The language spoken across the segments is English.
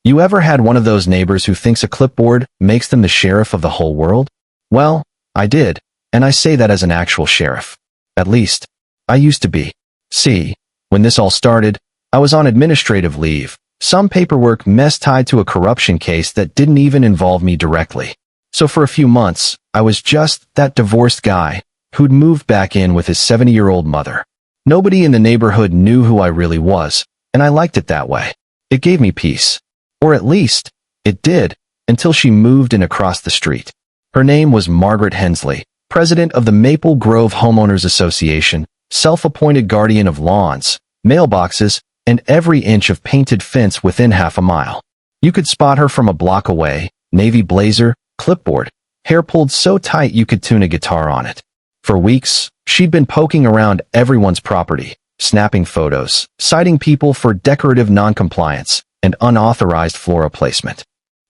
You ever had one of those neighbors who thinks a clipboard makes them the sheriff of the whole world? Well, I did, and I say that as an actual sheriff. At least, I used to be. See, when this all started, I was on administrative leave, some paperwork mess tied to a corruption case that didn't even involve me directly. So for a few months, I was just that divorced guy who'd moved back in with his 70-year-old mother. Nobody in the neighborhood knew who I really was, and I liked it that way. It gave me peace. Or at least, it did, until she moved in across the street. Her name was Margaret Hensley, president of the Maple Grove Homeowners Association, self-appointed guardian of lawns, mailboxes, and every inch of painted fence within half a mile. You could spot her from a block away, navy blazer, clipboard, hair pulled so tight you could tune a guitar on it. For weeks, she'd been poking around everyone's property, snapping photos, citing people for decorative noncompliance and unauthorized flora placement.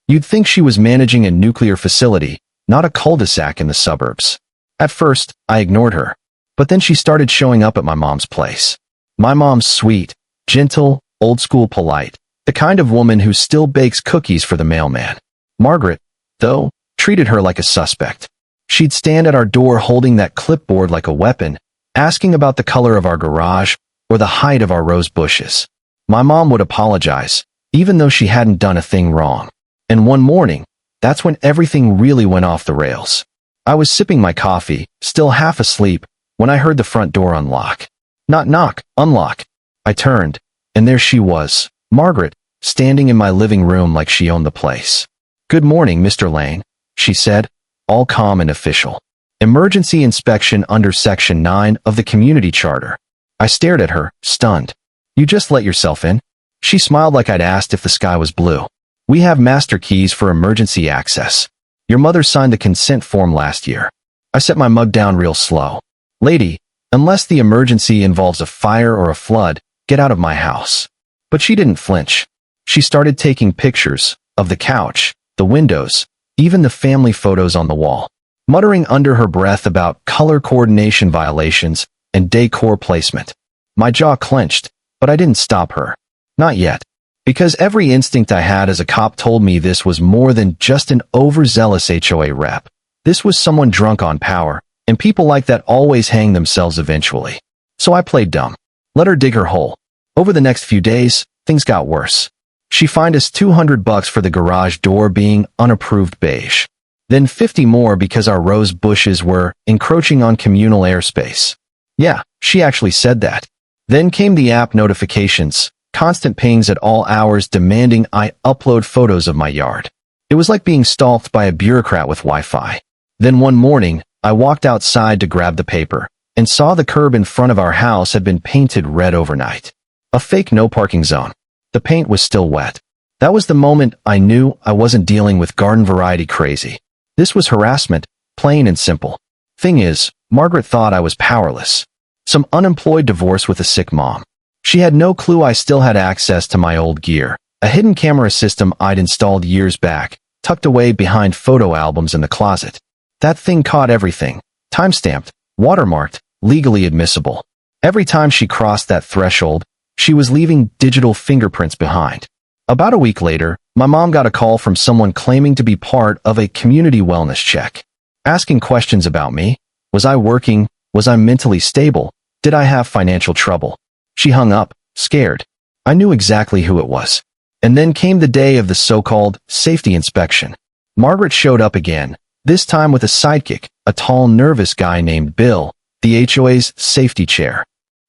You'd think she was managing a nuclear facility, not a cul-de-sac in the suburbs. At first, I ignored her, but then she started showing up at my mom's place. My mom's sweet, gentle, old-school polite, the kind of woman who still bakes cookies for the mailman. Margaret, though, treated her like a suspect. She'd stand at our door holding that clipboard like a weapon, asking about the color of our garage or the height of our rose bushes. My mom would apologize, even though she hadn't done a thing wrong. And one morning, that's when everything really went off the rails. I was sipping my coffee, still half asleep, when I heard the front door unlock. Not knock, unlock. I turned, and there she was, Margaret, standing in my living room like she owned the place. "Good morning, Mr. Lane," she said, all calm and official. "Emergency inspection under Section 9 of the Community Charter." I stared at her, stunned. "You just let yourself in?" She smiled like I'd asked if the sky was blue. "We have master keys for emergency access. Your mother signed the consent form last year." I set my mug down real slow. "Lady, unless the emergency involves a fire or a flood, get out of my house." But she didn't flinch. She started taking pictures of the couch, the windows, even the family photos on the wall, muttering under her breath about color coordination violations and decor placement. My jaw clenched, but I didn't stop her. Not yet. Because every instinct I had as a cop told me this was more than just an overzealous HOA rep. This was someone drunk on power, and people like that always hang themselves eventually. So I played dumb. Let her dig her hole. Over the next few days, things got worse. She fined us $200 for the garage door being unapproved beige. Then 50 more because our rose bushes were encroaching on communal airspace. Yeah, she actually said that. Then came the app notifications, constant pings at all hours demanding I upload photos of my yard. It was like being stalked by a bureaucrat with Wi-Fi. Then one morning, I walked outside to grab the paper and saw the curb in front of our house had been painted red overnight. A fake no parking zone. The paint was still wet. That was the moment I knew I wasn't dealing with garden variety crazy. This was harassment, plain and simple. Thing is, Margaret thought I was powerless. Some unemployed divorce with a sick mom. She had no clue I still had access to my old gear, a hidden camera system I'd installed years back, tucked away behind photo albums in the closet. That thing caught everything, time-stamped, watermarked, legally admissible. Every time she crossed that threshold, she was leaving digital fingerprints behind. About a week later, my mom got a call from someone claiming to be part of a community wellness check. Asking questions about me. Was I working? Was I mentally stable? Did I have financial trouble? She hung up, scared. I knew exactly who it was. And then came the day of the so-called safety inspection. Margaret showed up again, this time with a sidekick, a tall, nervous guy named Bill, the HOA's safety chair.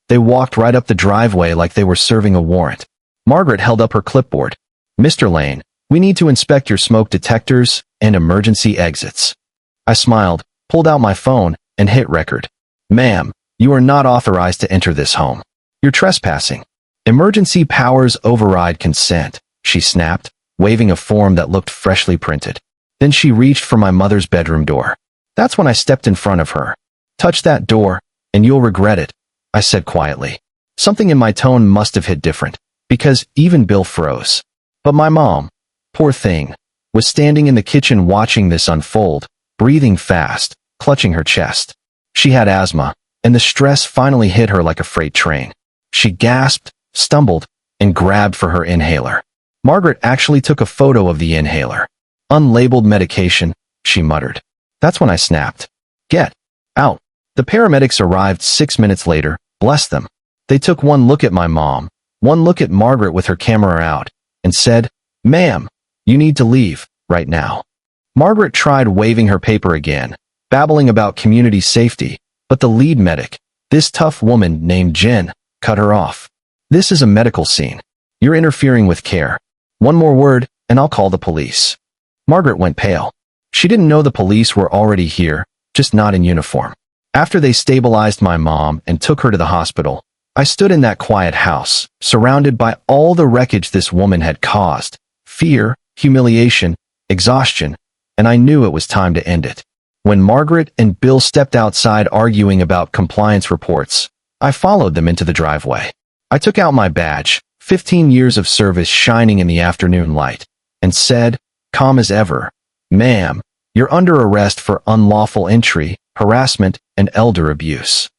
They walked right up the driveway like they were serving a warrant. Margaret held up her clipboard. "Mr. Lane, we need to inspect your smoke detectors and emergency exits." I smiled, pulled out my phone, and hit record. "Ma'am, you are not authorized to enter this home. You're trespassing. Emergency powers override consent," she snapped, waving a form that looked freshly printed. Then she reached for my mother's bedroom door. That's when I stepped in front of her. "Touch that door, and you'll regret it," I said quietly. Something in my tone must have hit different, because even Bill froze. But my mom, poor thing, was standing in the kitchen watching this unfold, breathing fast, clutching her chest. She had asthma, and the stress finally hit her like a freight train. She gasped, stumbled, and grabbed for her inhaler. Margaret actually took a photo of the inhaler. Unlabeled medication, she muttered. That's when I snapped. Get out. The paramedics arrived 6 minutes later, bless them. They took one look at my mom, one look at Margaret with her camera out, and said, "Ma'am, you need to leave, right now." Margaret tried waving her paper again, babbling about community safety, but the lead medic, this tough woman named Jen, cut her off. "This is a medical scene. You're interfering with care. One more word, and I'll call the police." Margaret went pale. She didn't know the police were already here, just not in uniform. After they stabilized my mom and took her to the hospital, I stood in that quiet house, surrounded by all the wreckage this woman had caused, fear, humiliation, exhaustion, and I knew it was time to end it. When Margaret and Bill stepped outside arguing about compliance reports, I followed them into the driveway. I took out my badge, 15 years of service shining in the afternoon light, and said, calm as ever, "Ma'am, you're under arrest for unlawful entry, harassment, and elder abuse."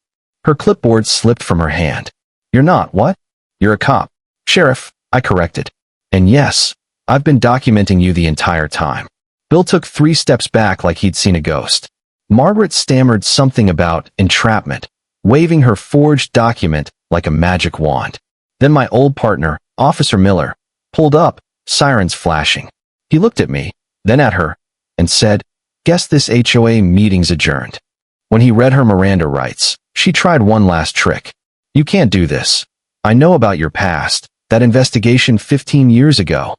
Her clipboard slipped from her hand. "You're not, what? You're a cop." "Sheriff," I corrected. "And yes, I've been documenting you the entire time." Bill took 3 steps back like he'd seen a ghost. Margaret stammered something about entrapment, waving her forged document like a magic wand. Then my old partner, Officer Miller, pulled up, sirens flashing. He looked at me, then at her, and said, "Guess this HOA meeting's adjourned." When he read her Miranda rights, she tried one last trick. "You can't do this. I know about your past, that investigation 15 years ago."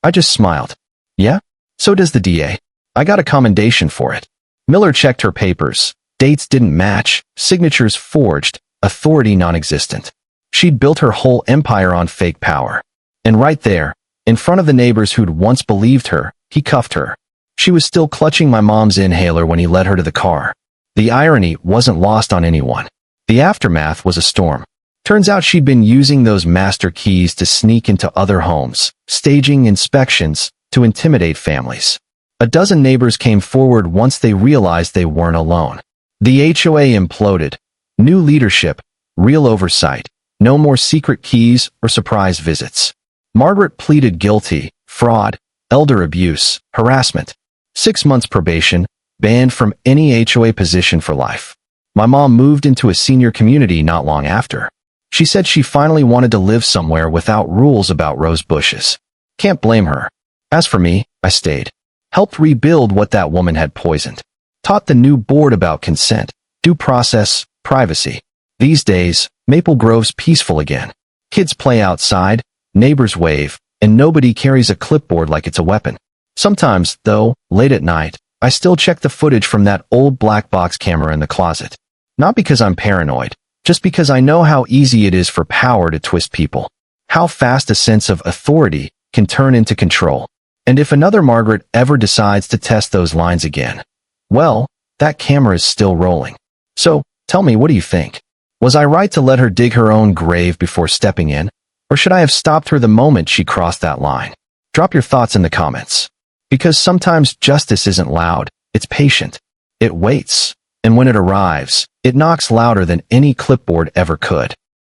I just smiled. "Yeah? So does the DA. I got a commendation for it." Miller checked her papers. Dates didn't match, signatures forged, authority non-existent. She'd built her whole empire on fake power. And right there, in front of the neighbors who'd once believed her, he cuffed her. She was still clutching my mom's inhaler when he led her to the car. The irony wasn't lost on anyone. The aftermath was a storm. Turns out she'd been using those master keys to sneak into other homes, staging inspections, to intimidate families. A dozen neighbors came forward once they realized they weren't alone. The HOA imploded. New leadership, real oversight, no more secret keys or surprise visits. Margaret pleaded guilty, fraud, elder abuse, harassment. 6 months probation, banned from any HOA position for life. My mom moved into a senior community not long after. She said she finally wanted to live somewhere without rules about rose bushes. Can't blame her. As for me, I stayed. Helped rebuild what that woman had poisoned. Taught the new board about consent, due process, privacy. These days, Maple Grove's peaceful again. Kids play outside, neighbors wave, and nobody carries a clipboard like it's a weapon. Sometimes, though, late at night, I still check the footage from that old black box camera in the closet. Not because I'm paranoid, just because I know how easy it is for power to twist people. How fast a sense of authority can turn into control. And if another Margaret ever decides to test those lines again, well, that camera is still rolling. So, tell me, what do you think? Was I right to let her dig her own grave before stepping in? Or should I have stopped her the moment she crossed that line? Drop your thoughts in the comments. Because sometimes justice isn't loud, it's patient. It waits, and when it arrives, it knocks louder than any clipboard ever could.